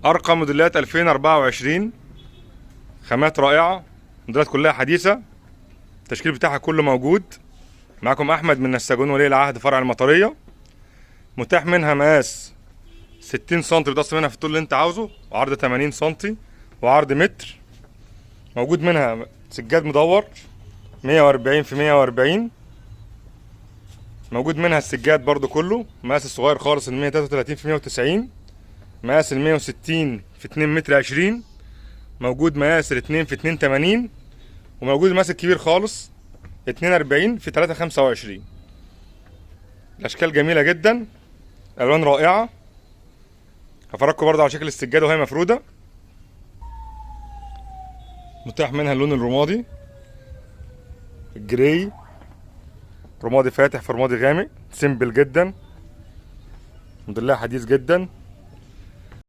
ارقى موديلات 2024. خامات رائعه، موديلات كلها حديثه. التشكيل بتاعها كله موجود. معاكم احمد من نساجون ولي العهد فرع المطريه. متاح منها مقاس 60 سم، بتقص منها في الطول اللي انت عاوزه، وعرض 80 سم وعرض متر. موجود منها سجاد مدور 140 في 140. موجود منها السجاد برضو كله، مقاس الصغير خالص ال 133 في 190، مقاس ال 160 في 2 متر 20، موجود مقاس ال 2 في 2 80، وموجود المقاس الكبير خالص 42 في 3 25. الاشكال جميله جدا، الوان رائعه. هفرجكم برضو على شكل السجاده وهي مفروده. متاح منها اللون الرمادي، الجراي، رمادي فاتح في رمادي غامق، سيمبل جدا، موديلها حديث جدا.